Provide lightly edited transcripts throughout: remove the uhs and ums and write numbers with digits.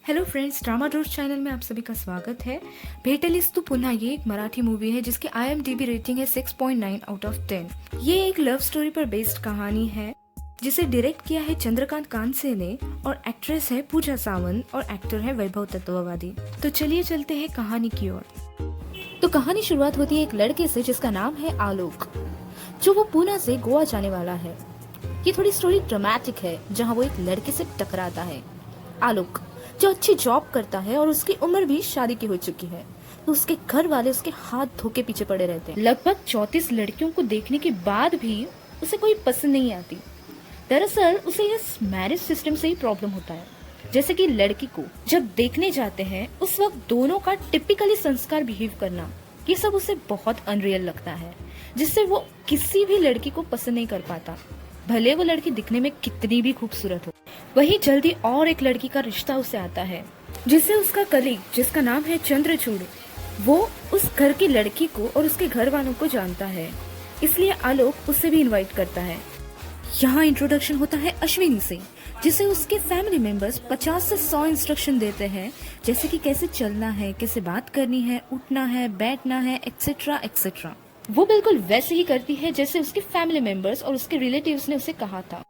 Hello friends, drama dose channel में आप सभी का स्वागत है। भेटेलिस्तु पुन्हा ये एक मराठी मूवी है जिसकी IMDb रेटिंग है 6.9 आउट ऑफ 10। ये एक लव स्टोरी पर बेस्ड कहानी है जिसे डायरेक्ट किया है चंद्रकांत कांसे ने और एक्ट्रेस है पूजा सावंत और एक्टर है वैभव तत्ववादी। तो चलिए चलते हैं कहानी की ओर। तो कहानी शुरुआत होती है एक लड़के से जिसका नाम है आलोक, जो वो पूना से गोवा जाने वाला है। ये थोड़ी स्टोरी ड्रामेटिक है जहाँ वो एक लड़के से टकराता है। आलोक जो अच्छी जॉब करता है और उसकी उम्र भी शादी की हो चुकी है, तो उसके घर वाले उसके हाथ धो के पीछे पड़े रहते हैं। लगभग 34 लड़कियों को देखने के बाद भी उसे कोई पसंद नहीं आती। दरअसल उसे इस मैरिज सिस्टम से ही प्रॉब्लम होता है। जैसे कि लड़की को जब देखने जाते हैं उस वक्त दोनों का टिपिकली संस्कार बिहेव करना, ये सब उसे बहुत अनरियल लगता है, जिससे वो किसी भी लड़की को पसंद नहीं कर पाता, भले वो लड़की दिखने में कितनी भी खूबसूरत हो। वही जल्दी और एक लड़की का रिश्ता उसे आता है जिससे उसका कलीग, जिसका नाम है चंद्रचूड़, वो उस घर की लड़की को और उसके घर वालों को जानता है, इसलिए आलोक उसे भी इनवाइट करता है। यहाँ इंट्रोडक्शन होता है अश्विनी से, जिसे उसके फैमिली मेंबर्स 50 से 100 इंस्ट्रक्शन देते हैं, जैसे कि कैसे चलना है, कैसे बात करनी है, उठना है, बैठना है, एक्सेट्रा एक्सेट्रा। वो बिल्कुल वैसे ही करती है जैसे उसके फैमिली मेंबर्स और उसके रिलेटिव्स ने उसे कहा था।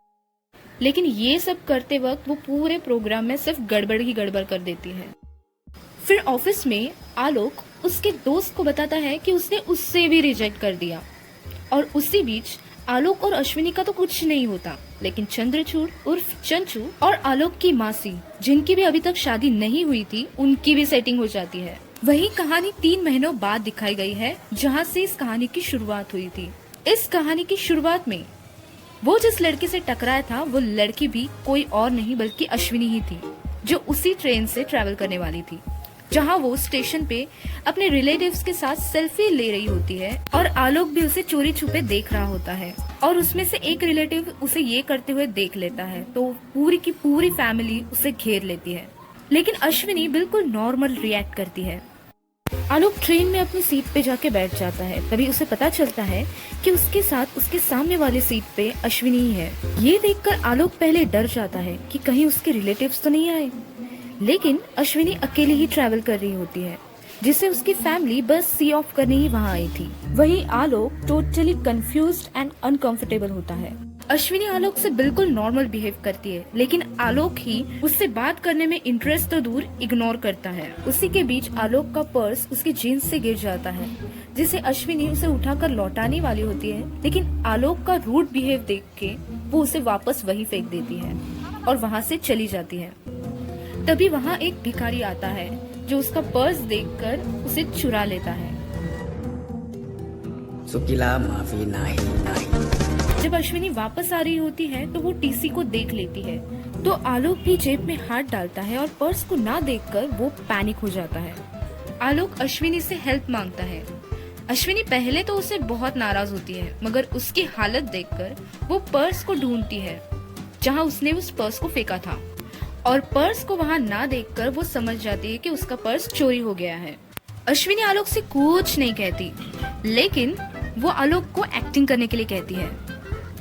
लेकिन ये सब करते वक्त वो पूरे प्रोग्राम में सिर्फ गड़बड़ ही गड़बड़ कर देती है। फिर ऑफिस में आलोक उसके दोस्त को बताता है कि उसने उससे भी रिजेक्ट कर दिया, और उसी बीच आलोक और अश्विनी का तो कुछ नहीं होता, लेकिन चंद्रचूड़ उर्फ चंचू और आलोक की मासी, जिनकी भी अभी तक शादी नहीं हुई थी, उनकी भी सेटिंग हो जाती है। वही कहानी 3 महीनों बाद दिखाई गई है, जहाँ से इस कहानी की शुरुआत हुई थी। इस कहानी की शुरुआत में वो जिस लड़की से टकराया था, वो लड़की भी कोई और नहीं बल्कि अश्विनी ही थी, जो उसी ट्रेन से ट्रैवल करने वाली थी, जहां वो स्टेशन पे अपने रिलेटिव्स के साथ सेल्फी ले रही होती है और आलोक भी उसे चोरी छुपे देख रहा होता है। और उसमें से एक रिलेटिव उसे ये करते हुए देख लेता है, तो पूरी की पूरी फैमिली उसे घेर लेती है। लेकिन अश्विनी बिल्कुल नॉर्मल रिएक्ट करती है। आलोक ट्रेन में अपनी सीट पे जाके बैठ जाता है। तभी उसे पता चलता है कि उसके साथ उसके सामने वाली सीट पे अश्विनी ही है। ये देखकर आलोक पहले डर जाता है कि कहीं उसके रिलेटिव्स तो नहीं आए, लेकिन अश्विनी अकेले ही ट्रैवल कर रही होती है, जिससे उसकी फैमिली बस सी ऑफ करने ही वहाँ आई थी। वही आलोक टोटली कंफ्यूज्ड एंड अनकंफर्टेबल होता है। अश्विनी आलोक से बिल्कुल नॉर्मल बिहेव करती है, लेकिन आलोक ही उससे बात करने में इंटरेस्ट तो दूर इग्नोर करता है। उसी के बीच आलोक का पर्स उसके जीन्स से गिर जाता है, जिसे अश्विनी उसे उठाकर लौटाने वाली होती है, लेकिन आलोक का रूड बिहेव देख के वो उसे वापस वही फेंक देती है और वहाँ से चली जाती है। तभी वहाँ एक भिखारी आता है जो उसका पर्स देखकर उसे चुरा लेता है। सुकीला माफी नाही। जब अश्विनी वापस आ रही होती है तो वो टीसी को देख लेती है, तो आलोक भी जेब में हाथ डालता है और पर्स को ना देखकर वो पैनिक हो जाता है। आलोक अश्विनी से हेल्प मांगता है। अश्विनी पहले तो उसे बहुत नाराज होती है, मगर उसकी हालत देखकर वो पर्स को ढूंढती है जहाँ उसने उस पर्स को फेंका था, और पर्स को वहाँ ना देखकर वो समझ जाती है कि उसका पर्स चोरी हो गया है। अश्विनी आलोक से कुछ नहीं कहती, लेकिन वो आलोक को एक्टिंग करने के लिए कहती है।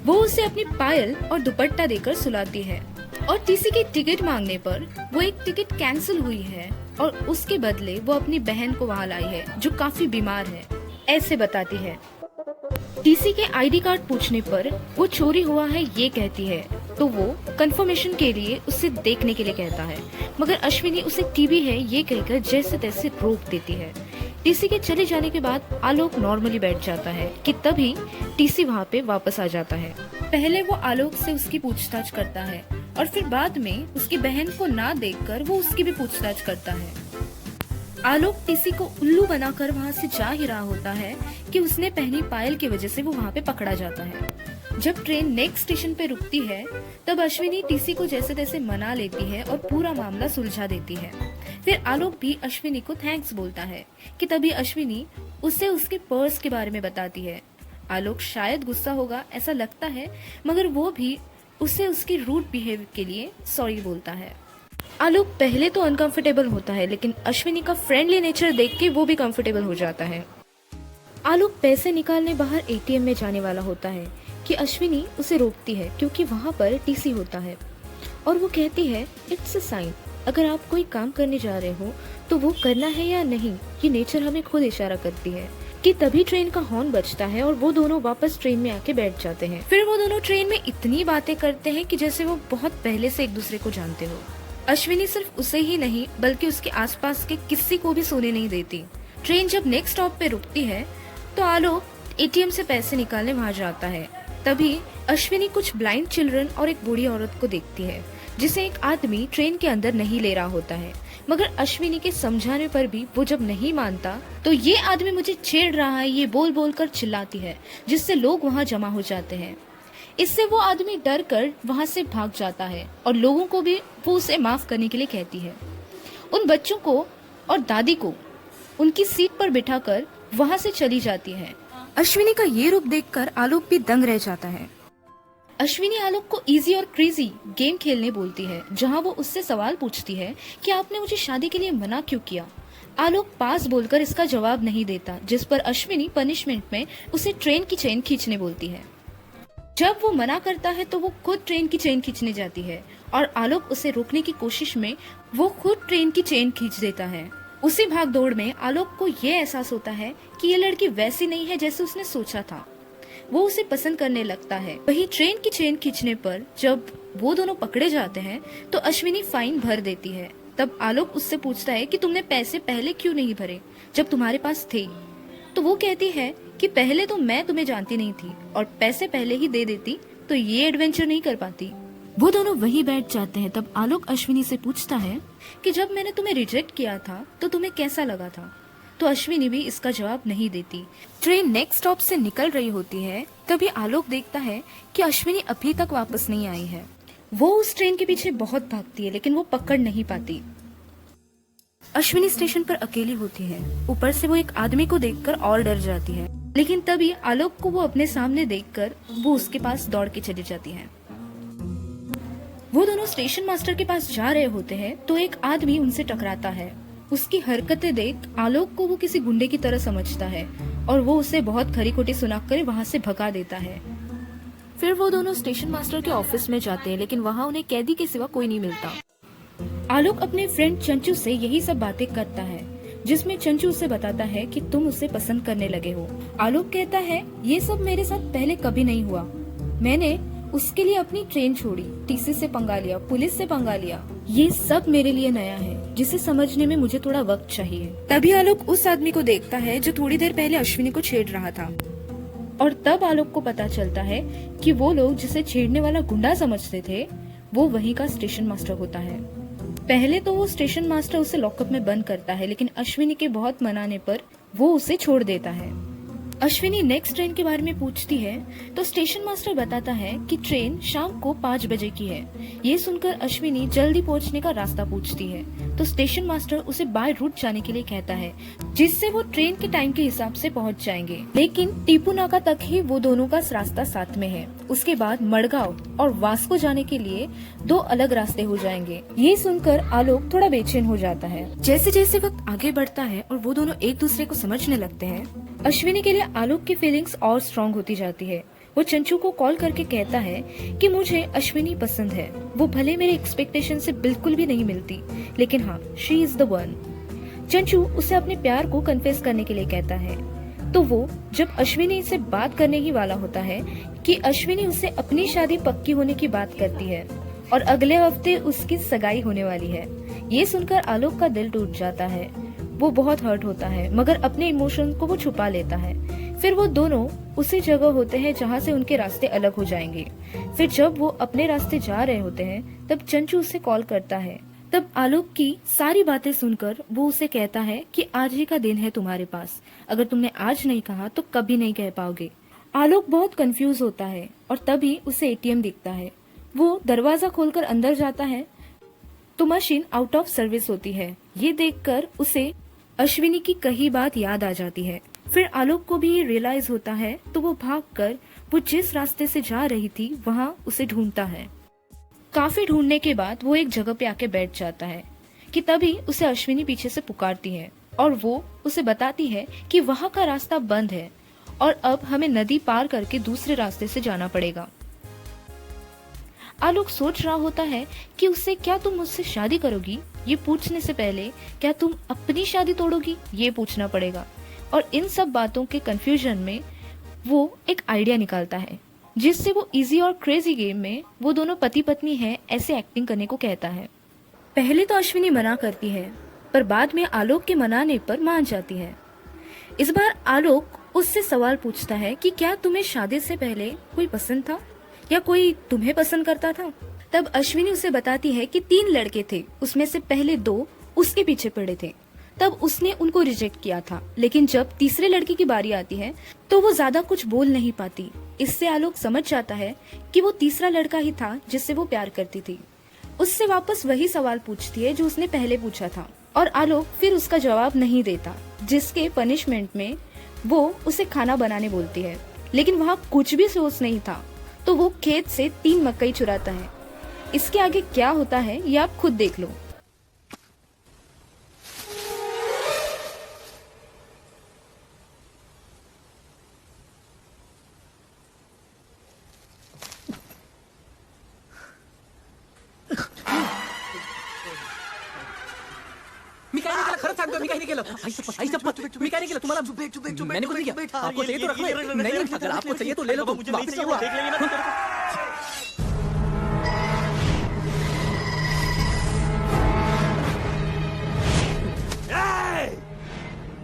वो उसे अपनी पायल और दुपट्टा देकर सुलाती है, और टीसी की टिकट मांगने पर वो एक टिकट कैंसिल हुई है और उसके बदले वो अपनी बहन को वहाँ लाई है, जो काफी बीमार है, ऐसे बताती है। टीसी के आईडी कार्ड पूछने पर वो चोरी हुआ है ये कहती है, तो वो कंफर्मेशन के लिए उसे देखने के लिए कहता है, मगर अश्विनी उसे टीबी है ये कहकर जैसे तैसे रोक देती है। टीसी के चले जाने के बाद आलोक नॉर्मली बैठ जाता है कि तभी टीसी वहाँ पे वापस आ जाता है। पहले वो आलोक से उसकी पूछताछ करता है और फिर बाद में उसकी बहन को ना देखकर वो उसकी भी पूछताछ करता है। आलोक टीसी को उल्लू बनाकर वहाँ से जा ही रहा होता है कि उसने पहनी पायल की वजह से वो वहाँ पे पकड़ा जाता है। जब ट्रेन नेक्स्ट स्टेशन पे रुकती है, तब अश्विनी टीसी को जैसे तैसे मना लेती है और पूरा मामला सुलझा देती है। फिर आलोक भी अश्विनी को थैंक्स बोलता है कि तभी अश्विनी उसे उसके पर्स के बारे में बताती है। आलोक शायद गुस्सा होगा ऐसा लगता है, मगर वो भी उसे उसकी रूड बिहेव के लिए सॉरी बोलता है। आलोक पहले तो अनकंफर्टेबल होता है, लेकिन अश्विनी का फ्रेंडली नेचर देख के वो भी कंफर्टेबल हो जाता है। आलोक पैसे निकालने बाहर एटीएम में जाने वाला होता है कि अश्विनी उसे रोकती है, क्योंकि वहाँ पर टीसी होता है, और वो कहती है इट्स अ साइन, अगर आप कोई काम करने जा रहे हो तो वो करना है या नहीं, ये नेचर हमें खुद इशारा करती है। कि तभी ट्रेन का हॉर्न बजता है और वो दोनों वापस ट्रेन में आके बैठ जाते हैं। फिर वो दोनों ट्रेन में इतनी बातें करते हैं कि जैसे वो बहुत पहले से एक दूसरे को जानते हो। अश्विनी सिर्फ उसे ही नहीं बल्कि उसके आसपास के किसी को भी सोने नहीं देती। ट्रेन जब नेक्स्ट स्टॉप पे रुकती है तो आलोक एटीएम से पैसे निकालने वहाँ जाता है। तभी अश्विनी कुछ ब्लाइंड चिल्ड्रन और एक बूढ़ी औरत को देखती है जिसे एक आदमी ट्रेन के अंदर नहीं ले रहा होता है। मगर अश्विनी के समझाने पर भी वो जब नहीं मानता तो ये आदमी मुझे छेड़ रहा है, ये बोल बोल कर चिल्लाती है, जिससे लोग वहाँ जमा हो जाते हैं। इससे वो आदमी डर कर वहाँ से भाग जाता है और लोगों को भी वो उसे माफ करने के लिए कहती है। उन बच्चों को और दादी को उनकी सीट पर बिठाकर वहाँ से चली जाती है। अश्विनी का ये रूप देखकर आलोक भी दंग रह जाता है। अश्विनी आलोक को इजी और क्रेजी गेम खेलने बोलती है, जहाँ वो उससे सवाल पूछती है कि आपने मुझे शादी के लिए मना क्यों किया। आलोक पास बोलकर इसका जवाब नहीं देता, जिस पर अश्विनी पनिशमेंट में उसे ट्रेन की चेन खींचने बोलती है। जब वो मना करता है तो वो खुद ट्रेन की चेन खींचने जाती है और आलोक उसे रोकने की कोशिश में वो खुद ट्रेन की चेन खींच देता है। उसी भाग दौड़ में आलोक को ये एहसास होता है कि ये लड़की वैसी नहीं है जैसे उसने सोचा था। वो उसे पसंद करने लगता है। वही ट्रेन की चेन खींचने पर जब वो दोनों पकड़े जाते हैं तो अश्विनी फाइन भर देती है। तब आलोक उससे पूछता है कि तुमने पैसे पहले क्यों नहीं भरे जब तुम्हारे पास थे। तो वो कहती है कि पहले तो मैं तुम्हें जानती नहीं थी और पैसे पहले ही दे देती तो ये एडवेंचर नहीं कर पाती। वो दोनों वहीं बैठ जाते हैं। तब आलोक अश्विनी से पूछता है कि जब मैंने तुम्हें रिजेक्ट किया था तो तुम्हें कैसा लगा था। तो अश्विनी भी इसका जवाब नहीं देती। ट्रेन नेक्स्ट स्टॉप से निकल रही होती है। तभी आलोक देखता है कि अश्विनी अभी तक वापस नहीं आई है। वो उस ट्रेन के पीछे बहुत भागती है लेकिन वो पकड़ नहीं पाती। अश्विनी स्टेशन पर अकेली होती है। ऊपर से वो एक आदमी को देखकर और डर जाती है, लेकिन तभी आलोक को वो अपने सामने देखकर वो उसके पास दौड़ के चली जाती है। वो दोनों स्टेशन मास्टर के पास जा रहे होते हैं तो एक आदमी उनसे टकराता है। उसकी हरकतें देख आलोक को वो किसी गुंडे की तरह समझता है और वो उसे बहुत खरी खोटी सुनाकर वहाँ से भगा देता है। फिर वो दोनों स्टेशन मास्टर के ऑफिस में जाते हैं, लेकिन वहाँ उन्हें कैदी के सिवा कोई नहीं मिलता। आलोक अपने फ्रेंड चंचू से यही सब बातें करता है, जिसमें चंचू उसे बताता है कि तुम उसे पसंद करने लगे हो। आलोक कहता है ये सब मेरे साथ पहले कभी नहीं हुआ। मैंने उसके लिए अपनी ट्रेन छोड़ी, टीसी से पंगा लिया, पुलिस से पंगा लिया। ये सब मेरे लिए नया है, जिसे समझने में मुझे थोड़ा वक्त चाहिए। तभी आलोक उस आदमी को देखता है जो थोड़ी देर पहले अश्विनी को छेड़ रहा था और तब आलोक को पता चलता है कि वो लोग जिसे छेड़ने वाला गुंडा समझते थे वो वहीं का स्टेशन मास्टर होता है। पहले तो वो स्टेशन मास्टर उसे लॉकअप में बंद करता है, लेकिन अश्विनी के बहुत मनाने पर वो उसे छोड़ देता है। अश्विनी नेक्स्ट ट्रेन के बारे में पूछती है तो स्टेशन मास्टर बताता है कि ट्रेन शाम को 5 बजे की है। ये सुनकर अश्विनी जल्दी पहुंचने का रास्ता पूछती है तो स्टेशन मास्टर उसे बाय रूट जाने के लिए कहता है, जिससे वो ट्रेन के टाइम के हिसाब से पहुंच जाएंगे। लेकिन टीपू नाका तक ही वो दोनों का रास्ता साथ में है। उसके बाद मड़गांव और वास्को जाने के लिए 2 अलग रास्ते हो जाएंगे। ये सुनकर आलोक थोड़ा बेचैन हो जाता है। जैसे जैसे वक्त आगे बढ़ता है और वो दोनों एक दूसरे को समझने लगते हैं, अश्विनी के लिए आलोक की फीलिंग्स और स्ट्रॉन्ग होती जाती है। वो चंचू को कॉल करके कहता है कि मुझे अश्विनी पसंद है। वो भले मेरे एक्सपेक्टेशन से बिल्कुल भी नहीं मिलती, लेकिन हाँ, शी इज द वन। चंचू उसे अपने प्यार को कन्फेस करने के लिए कहता है। तो वो जब अश्विनी से बात करने ही वाला होता है कि अश्विनी उससे अपनी शादी पक्की होने की बात करती है और अगले हफ्ते उसकी सगाई होने वाली है। ये सुनकर आलोक का दिल टूट जाता है। वो बहुत हर्ट होता है, मगर अपने इमोशन को वो छुपा लेता है। फिर वो दोनों उसी जगह होते हैं जहाँ से उनके रास्ते अलग हो जाएंगे। फिर जब वो अपने रास्ते जा रहे होते हैं तब चंचू उसे कॉल करता है। तब आलोक की सारी बातें सुनकर वो उसे कहता है कि आज ही का दिन है तुम्हारे पास, अगर तुमने आज नहीं कहा तो कभी नहीं कह पाओगे। आलोक बहुत कंफ्यूज होता है और तभी उसे एटीएम दिखता है। वो दरवाजा खोलकर अंदर जाता है तो मशीन आउट ऑफ सर्विस होती है। ये देखकर उसे अश्विनी की कही बात याद आ जाती है। फिर आलोक को भी रियलाइज होता है तो वो भागकर वो जिस रास्ते से जा रही थी वहाँ उसे ढूंढता है। काफी ढूंढने के बाद वो एक जगह पे आके बैठ जाता है कि तभी उसे अश्विनी पीछे से पुकारती है और वो उसे बताती है कि वहाँ का रास्ता बंद है और अब हमें नदी पार करके दूसरे रास्ते से जाना पड़ेगा। आलोक सोच रहा होता है कि उसे क्या तुम मुझसे शादी करोगी ये पूछने से पहले क्या तुम अपनी शादी तोड़ोगी ये पूछना पड़ेगा। और इन सब बातों के कंफ्यूजन में वो एक आइडिया निकालता है जिससे वो इजी और क्रेजी गेम में वो दोनों पति पत्नी हैं ऐसे एक्टिंग करने को कहता है। पहले तो अश्विनी मना करती है पर बाद में आलोक के मनाने पर मान जाती है। इस बार आलोक उससे सवाल पूछता है कि क्या तुम्हें शादी से पहले कोई पसंद था या कोई तुम्हें पसंद करता था। तब अश्विनी उसे बताती है कि 3 लड़के थे, उसमें से पहले 2 उसके पीछे पड़े थे, तब उसने उनको रिजेक्ट किया था। लेकिन जब तीसरे लड़के की बारी आती है तो वो ज्यादा कुछ बोल नहीं पाती। इससे आलोक समझ जाता है कि वो तीसरा लड़का ही था जिससे वो प्यार करती थी। उससे वापस वही सवाल पूछती है जो उसने पहले पूछा था और आलोक फिर उसका जवाब नहीं देता, जिसके पनिशमेंट में वो उसे खाना बनाने बोलती है। लेकिन वहाँ कुछ भी सोर्स नहीं था तो वो खेत से 3 मकई चुराता है। इसके आगे क्या होता है ये आप खुद देख लो। मी काय नाही केलं, खरंच सांगतो मी काही नाही केलं. आई शपथ, मी काय नाही केलं तुम्हाला. मैंने कुछ नहीं किया. आपको चाहिए तो रख लो. नहीं अगर आपको चाहिए तो ले लो. मुझे वापस जाओ.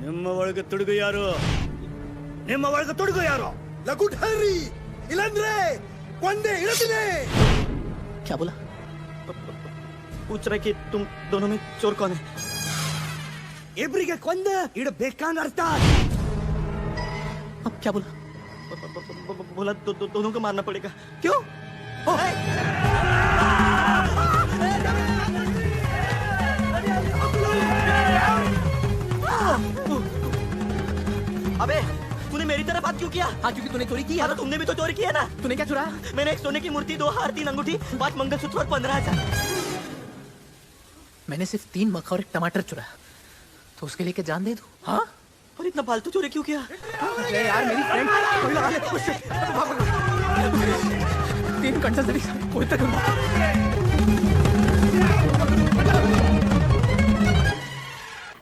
ನಿಮ್ಮ ಒಳಗೆ ತುಡುಗು ಯಾರು? ನಿಮ್ಮ ಒಳಗೆ ತುಡುಗು ಯಾರು? ಲಗುಟ್ ಹರ್ರಿ ಇಲ್ಲಂದ್ರೆ ಕೊಂದೆ ಇಳತಿನೆ. क्या बोला? पूछ रहे कि तुम दोनों में चोर कौन है? ಇಬ್ರಿಗೆ ಕೊಂದ ಇಡಬೇಕಂಗ ಅರ್ಥ. अब क्या बोला? बोला दोनों को मारना पड़ेगा. क्यों? अबे तूने मेरी तरफ हाथ क्यों किया? हाँ क्योंकि तूने चोरी की है. तुमने भी तो चोरी की है ना. तूने क्या चुराया? मैंने एक सोने की मूर्ति, 2 हार, 3 अंगूठी, 5 मंगलसूत्र और 15,000. मैंने सिर्फ 3 मक्खा और 1 टमाटर चुराया तो उसके लिए क्या जान दे दूं? हाँ? और इतना फालतू चोरी क्यों किया? अरे यार मेरी फ्रेंड कोई लगा ले. 3 घंटा से कोई तक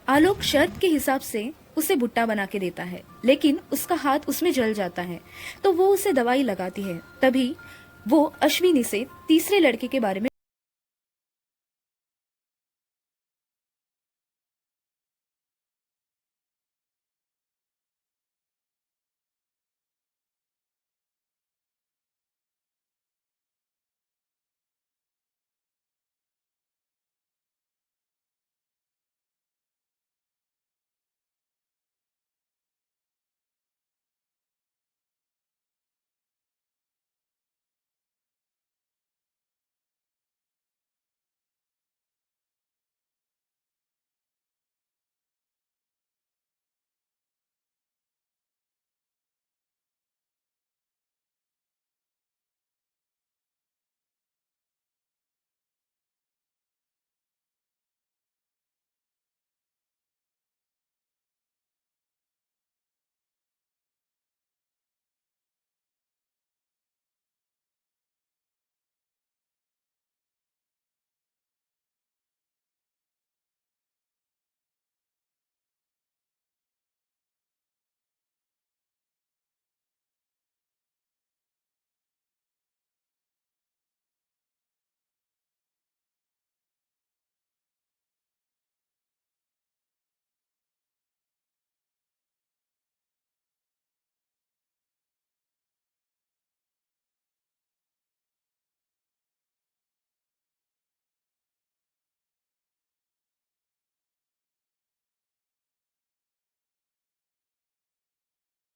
आलोक शर्त के हिसाब से उसे भुट्टा बना के देता है, लेकिन उसका हाथ उसमें जल जाता है तो वो उसे दवाई लगाती है। तभी वो अश्विनी से तीसरे लड़के के बारे में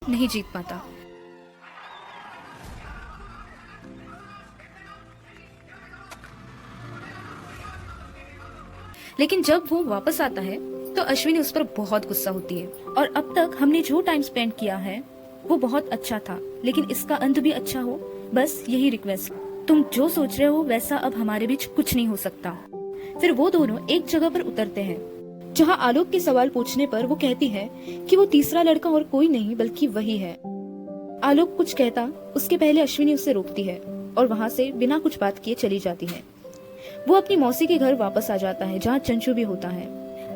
नहीं जीत पाता। लेकिन जब वो वापस आता है तो अश्विनी उस पर बहुत गुस्सा होती है और अब तक हमने जो टाइम स्पेंड किया है वो बहुत अच्छा था, लेकिन इसका अंत भी अच्छा हो, बस यही रिक्वेस्ट। तुम जो सोच रहे हो वैसा अब हमारे बीच कुछ नहीं हो सकता। फिर वो दोनों एक जगह पर उतरते हैं जहाँ आलोक के सवाल पूछने पर वो कहती है कि वो तीसरा लड़का और कोई नहीं बल्कि वही है। आलोक कुछ कहता उसके पहले अश्विनी उसे रोकती है और वहाँ से बिना कुछ बात किए चली जाती है। वो अपनी मौसी के घर वापस आ जाता है जहाँ चंचू भी होता है।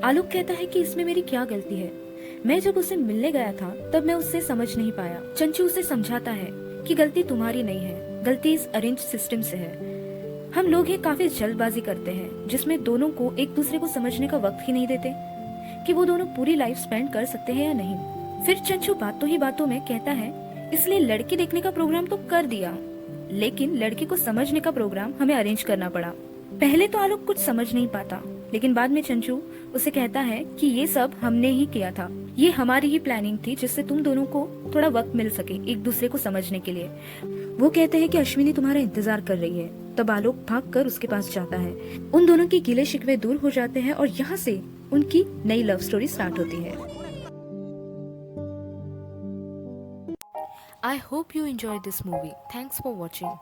आलोक कहता है कि इसमें मेरी क्या गलती है, मैं जब उसे मिलने गया था तब मैं उससे समझ नहीं पाया। चंचू उसे समझाता है कि गलती तुम्हारी नहीं है, गलती इस अरेंज सिस्टम से है। हम लोग ये काफी जल्दबाजी करते हैं जिसमें दोनों को एक दूसरे को समझने का वक्त ही नहीं देते कि वो दोनों पूरी लाइफ स्पेंड कर सकते हैं या नहीं। फिर चंचू बातों ही बातों में कहता है इसलिए लड़की देखने का प्रोग्राम तो कर दिया, लेकिन लड़के को समझने का प्रोग्राम हमें अरेंज करना पड़ा। पहले तो आलोक कुछ समझ नहीं पाता, लेकिन बाद में चंचू उसे कहता है कि ये सब हमने ही किया था, ये हमारी ही प्लानिंग थी जिससे तुम दोनों को थोड़ा वक्त मिल सके एक दूसरे को समझने के लिए। वो कहते हैं कि अश्विनी तुम्हारा इंतजार कर रही है। तब आलोक भागकर उसके पास जाता है। उन दोनों के गिले शिकवे दूर हो जाते हैं और यहाँ से उनकी नई लव स्टोरी स्टार्ट होती है। I hope you enjoyed this movie. Thanks for watching.